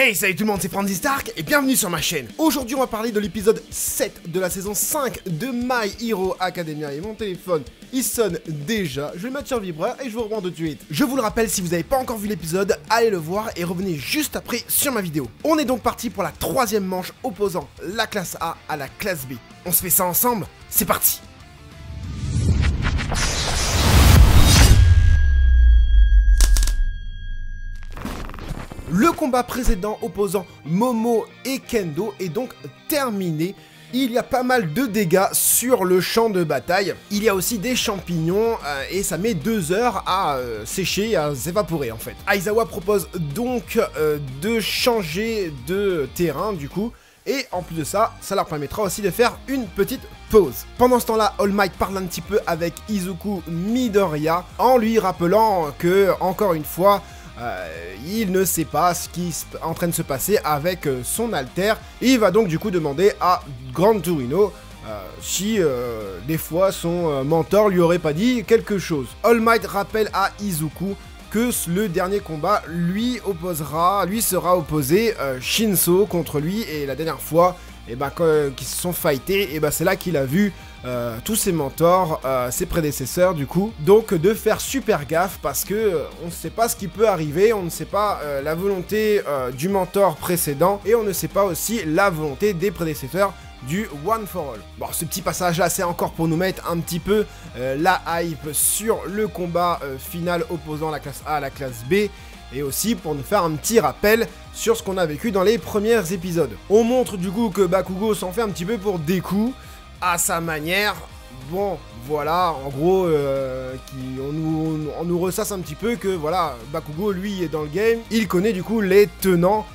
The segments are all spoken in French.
Hey, salut tout le monde, c'est Franzy Stark et bienvenue sur ma chaîne. Aujourd'hui, on va parler de l'épisode 7 de la saison 5 de My Hero Academia. Et mon téléphone, il sonne déjà. Je vais le mettre sur vibreur et je vous reprends tout de suite. Je vous le rappelle, si vous n'avez pas encore vu l'épisode, allez le voir et revenez juste après sur ma vidéo. On est donc parti pour la troisième manche opposant la classe A à la classe B. On se fait ça ensemble? C'est parti! Le combat précédent opposant Momo et Kendo est donc terminé. Il y a pas mal de dégâts sur le champ de bataille. Il y a aussi des champignons et ça met 2 heures à sécher, à s'évaporer en fait. Aizawa propose donc de changer de terrain du coup. Et en plus de ça, ça leur permettra aussi de faire une petite pause. Pendant ce temps-là, All Might parle un petit peu avec Izuku Midoriya en lui rappelant que, encore une fois, il ne sait pas ce qui est en train de se passer avec son alter. Il va donc du coup demander à Grand Torino si des fois son mentor lui aurait pas dit quelque chose. All Might rappelle à Izuku que le dernier combat lui sera opposé Shinso contre lui, et la dernière fois quand ils se sont fightés, c'est là qu'il a vu tous ses mentors, ses prédécesseurs du coup. Donc de faire super gaffe parce que on ne sait pas ce qui peut arriver, on ne sait pas la volonté du mentor précédent et on ne sait pas aussi la volonté des prédécesseurs du One for All. Bon, ce petit passage là, c'est encore pour nous mettre un petit peu la hype sur le combat final opposant la classe A à la classe B, et aussi pour nous faire un petit rappel sur ce qu'on a vécu dans les premiers épisodes. On montre du coup que Bakugo s'en fait un petit peu pour Deku, à sa manière. Bon, voilà, en gros, on nous ressasse un petit peu que, voilà, Bakugo, lui, est dans le game. Il connaît du coup les tenants,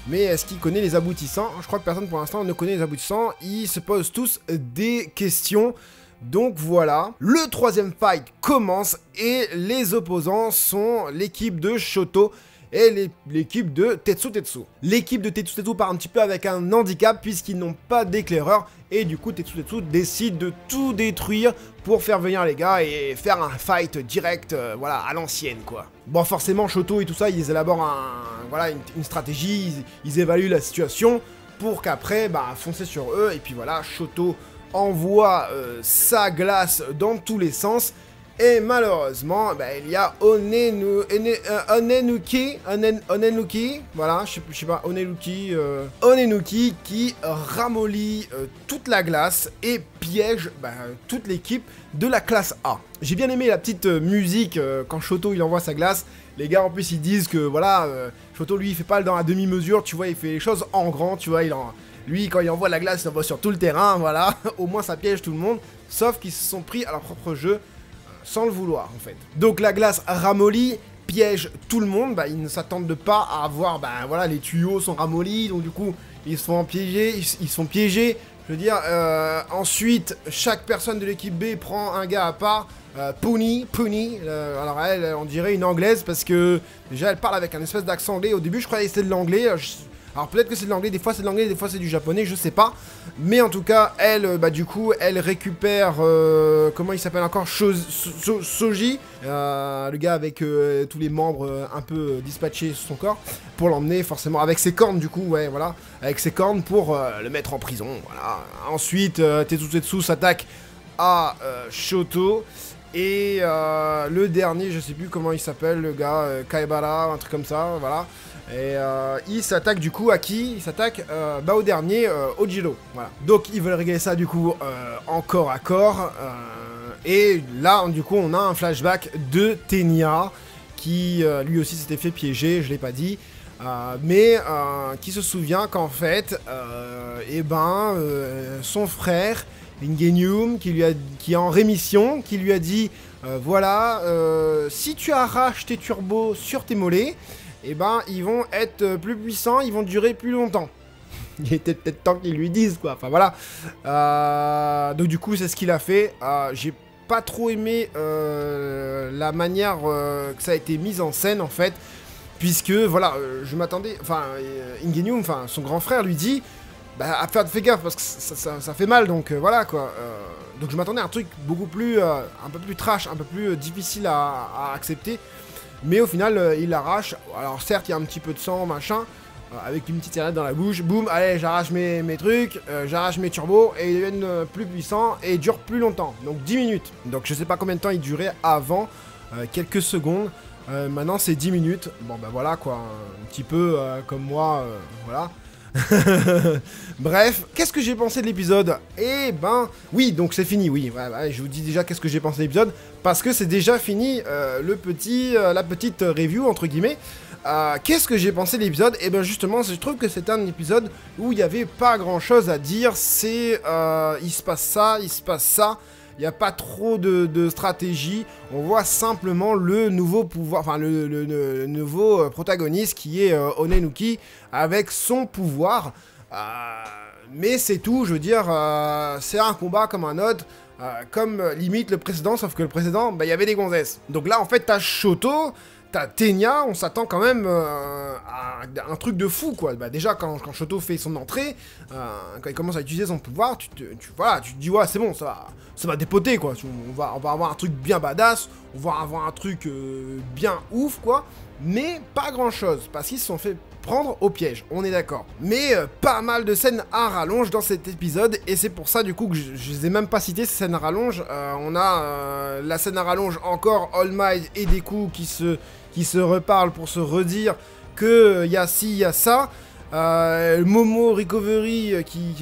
mais est-ce qu'il connaît les aboutissants? Je crois que personne pour l'instant ne connaît les aboutissants. Ils se posent tous des questions. Donc voilà, le troisième fight commence et les opposants sont l'équipe de Shoto et l'équipe de Tetsu. L'équipe de Tetsu part un petit peu avec un handicap puisqu'ils n'ont pas d'éclaireur, et du coup Tetsu décide de tout détruire pour faire venir les gars et faire un fight direct, voilà, à l'ancienne quoi. Bon, forcément Shoto et tout ça, ils élaborent une stratégie, ils évaluent la situation pour qu'après foncer sur eux, et puis voilà, Shoto envoie sa glace dans tous les sens. Et malheureusement, il y a Onenuki, voilà, je sais pas, Onenuki qui ramollit toute la glace et piège toute l'équipe de la classe A. J'ai bien aimé la petite musique quand Shoto il envoie sa glace. Les gars en plus ils disent que voilà, Shoto lui il fait pas dans la demi-mesure, tu vois, il fait les choses en grand, tu vois, lui quand il envoie la glace il envoie sur tout le terrain, voilà, au moins ça piège tout le monde, sauf qu'ils se sont pris à leur propre jeu. Sans le vouloir en fait. Donc la glace ramollie piège tout le monde, ils ne s'attendent pas à avoir, voilà, les tuyaux sont ramollis, donc du coup ils se font piéger, je veux dire, ensuite chaque personne de l'équipe B prend un gars à part, Puni, alors elle, on dirait une anglaise parce que déjà elle parle avec un espèce d'accent anglais. Au début je croyais que c'était de l'anglais, alors peut-être que c'est de l'anglais, des fois c'est de l'anglais, des fois c'est du japonais, je sais pas. Mais en tout cas, elle, du coup, elle récupère, comment il s'appelle encore, Soji, le gars avec tous les membres un peu dispatchés sur son corps, pour l'emmener forcément avec ses cornes, du coup, ouais, voilà, avec ses cornes pour le mettre en prison, voilà. Ensuite, Tetsu s'attaque à Shoto. Et le dernier, je sais plus comment il s'appelle, le gars, Kaebara, un truc comme ça, voilà. Et il s'attaque du coup à qui? Il s'attaque au dernier, Ojiro, voilà. Donc ils veulent régler ça du coup en corps à corps. Et là, du coup, on a un flashback de Tenya qui lui aussi s'était fait piéger, je l'ai pas dit. Mais qui se souvient qu'en fait, son frère Ingenium, qui est en rémission, qui lui a dit voilà, si tu arraches tes turbos sur tes mollets, ils vont être plus puissants, ils vont durer plus longtemps. Il était peut-être temps qu'ils lui disent quoi, enfin voilà. Donc du coup c'est ce qu'il a fait. J'ai pas trop aimé la manière que ça a été mis en scène en fait, puisque voilà, je m'attendais, Ingenium, son grand frère lui dit fais gaffe parce que ça fait mal, donc voilà quoi. Donc je m'attendais à un truc beaucoup plus, un peu plus trash, un peu plus difficile à accepter. Mais au final, il l'arrache. Alors certes, il y a un petit peu de sang, machin. avec une petite cigarette dans la bouche, boum, allez, j'arrache mes trucs, j'arrache mes turbos, et ils deviennent plus puissants, et ils durent plus longtemps, donc 10 minutes. Donc je sais pas combien de temps ils duraient avant, quelques secondes, maintenant c'est 10 minutes, bon bah voilà quoi, un petit peu comme moi, voilà. Bref, qu'est-ce que j'ai pensé de l'épisode? Eh ben, oui, donc c'est fini, oui, ouais, je vous dis déjà qu'est-ce que j'ai pensé de l'épisode, parce que c'est déjà fini la petite review, entre guillemets. Qu'est-ce que j'ai pensé de l'épisode? Et ben justement, je trouve que c'est un épisode où il n'y avait pas grand-chose à dire, c'est, il se passe ça, il n'y a pas trop de stratégie, on voit simplement le nouveau pouvoir, enfin le nouveau protagoniste qui est Onenuki avec son pouvoir, mais c'est tout, je veux dire, c'est un combat comme un autre, comme limite le précédent, sauf que le précédent, bah il y avait des gonzesses. Donc là en fait t'as Shoto, t'as Tenya, on s'attend quand même à un truc de fou, quoi. Bah déjà, quand Shoto fait son entrée, quand il commence à utiliser son pouvoir, tu te dis, ouais, c'est bon, ça va dépoter, quoi. On va avoir un truc bien badass, on va avoir un truc bien ouf, quoi. Mais pas grand-chose, parce qu'ils se sont fait prendre au piège, on est d'accord. Mais pas mal de scènes à rallonge dans cet épisode, et c'est pour ça, du coup, que je les ai même pas citées, ces scènes à rallonge. On a la scène à rallonge encore, All Might et Deku qui se reparlent pour se redire que y a ci, y a ça. Momo Recovery qui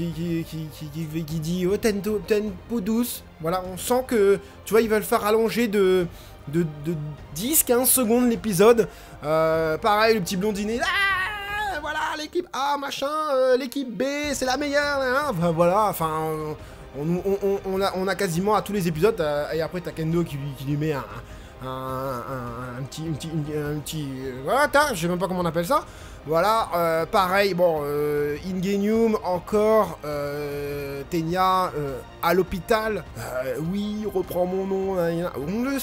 dit oh, tempo douce. Voilà, on sent que, tu vois, ils veulent faire rallonger de 10-15 secondes l'épisode. Pareil, le petit blondinet. Ah, voilà, l'équipe A, machin, l'équipe B, c'est la meilleure. Hein. Enfin, voilà, enfin, on a quasiment à tous les épisodes. Et après, t'as Kendo qui lui met un petit voilà, je sais même pas comment on appelle ça. Voilà, pareil, bon, Ingenium, encore, Tenya, à l'hôpital, oui, reprends mon nom, on le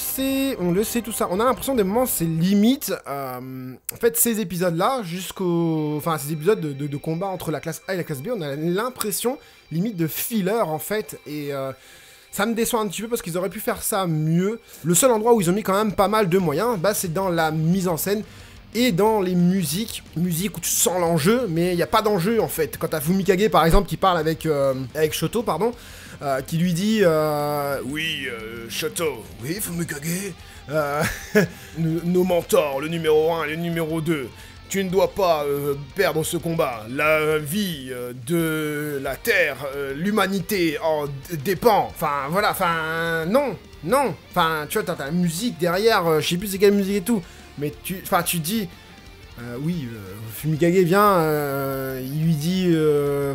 sait tout ça. On a l'impression des moments, c'est limite, en fait, ces épisodes-là, enfin, ces épisodes de combat entre la classe A et la classe B, on a l'impression, limite, de filler, en fait, et ça me déçoit un petit peu parce qu'ils auraient pu faire ça mieux. Le seul endroit où ils ont mis quand même pas mal de moyens, bah, c'est dans la mise en scène et dans les musiques où tu sens l'enjeu, mais il n'y a pas d'enjeu en fait. Quand t'as Fumikage par exemple qui parle avec Shoto, pardon, qui lui dit oui, Shoto, oui, Fumikage, nos mentors, le numéro 1 et le numéro 2, tu ne dois pas perdre ce combat. La vie de la Terre, l'humanité en dépend. Enfin, voilà, enfin, non. Enfin, tu vois, t'as la musique derrière, je sais plus c'est quelle musique et tout. Mais tu dis, oui, Fumikage vient, il lui dit,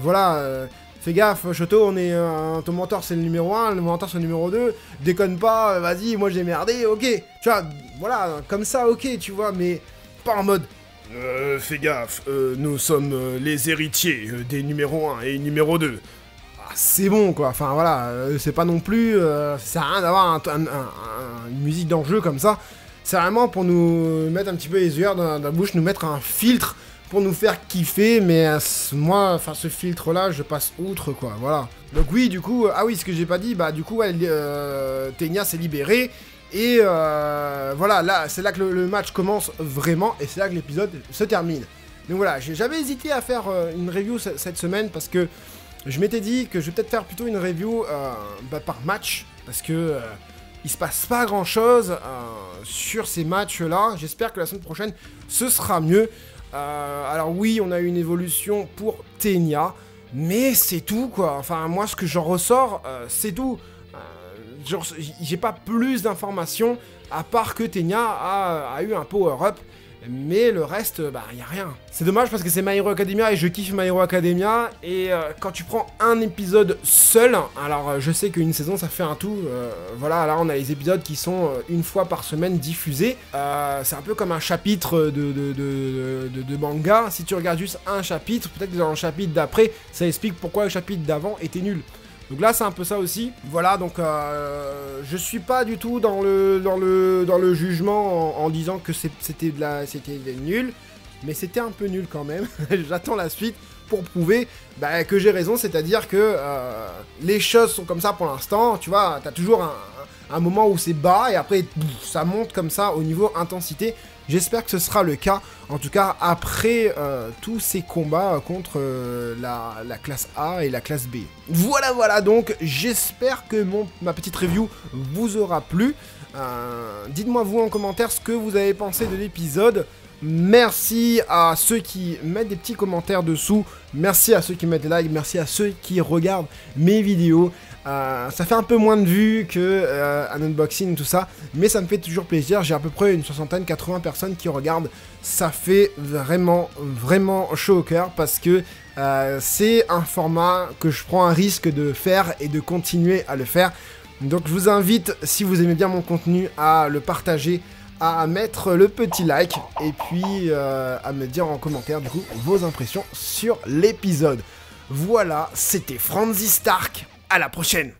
voilà, fais gaffe, Shoto, ton mentor c'est le numéro 1, le mentor c'est le numéro 2, déconne pas, vas-y, moi j'ai merdé, ok. Tu vois, voilà, comme ça, ok, tu vois, mais pas en mode... fais gaffe, nous sommes les héritiers des numéros 1 et numéro 2. Ah, c'est bon quoi, enfin voilà, c'est pas non plus, ça sert à rien d'avoir une musique d'enjeu comme ça. C'est vraiment pour nous mettre un petit peu les yeux dans la bouche, nous mettre un filtre pour nous faire kiffer, mais moi, enfin ce filtre là, je passe outre quoi, voilà. Donc oui, du coup, ah oui, ce que j'ai pas dit, bah du coup, Tenya s'est libérée. Et voilà, là, c'est là que le match commence vraiment, et c'est là que l'épisode se termine. Donc voilà, j'avais hésité à faire une review cette semaine, parce que je m'étais dit que je vais peut-être faire plutôt une review par match, parce que il se passe pas grand chose sur ces matchs-là. J'espère que la semaine prochaine, ce sera mieux. Alors oui, on a eu une évolution pour Tenya, mais c'est tout quoi. Enfin, moi, ce que j'en ressors, c'est tout. Genre, j'ai pas plus d'informations à part que Tenya a eu un power-up, mais le reste, bah, y a rien. C'est dommage parce que c'est My Hero Academia et je kiffe My Hero Academia, et quand tu prends un épisode seul, alors je sais qu'une saison ça fait un tout, voilà, là on a les épisodes qui sont une fois par semaine diffusés, c'est un peu comme un chapitre de manga. Si tu regardes juste un chapitre, peut-être que dans le chapitre d'après, ça explique pourquoi le chapitre d'avant était nul. Donc là c'est un peu ça aussi, voilà, donc je suis pas du tout dans le jugement en disant que c'était nul, mais c'était un peu nul quand même. J'attends la suite pour prouver que j'ai raison, c'est-à-dire que les choses sont comme ça pour l'instant, tu vois, t'as toujours un moment où c'est bas et après ça monte comme ça au niveau intensité. J'espère que ce sera le cas, en tout cas après tous ces combats contre la classe A et la classe B. Voilà, donc j'espère que ma petite review vous aura plu. Dites-moi vous en commentaire ce que vous avez pensé de l'épisode. Merci à ceux qui mettent des petits commentaires dessous, merci à ceux qui mettent des likes, merci à ceux qui regardent mes vidéos. Ça fait un peu moins de vues que un unboxing, tout ça, mais ça me fait toujours plaisir. J'ai à peu près une 80 personnes qui regardent. Ça fait vraiment chaud au cœur parce que c'est un format que je prends un risque de faire et de continuer à le faire. Donc je vous invite, si vous aimez bien mon contenu, à le partager, à mettre le petit like et puis à me dire en commentaire du coup vos impressions sur l'épisode. Voilà, c'était Franzy Stark, à la prochaine.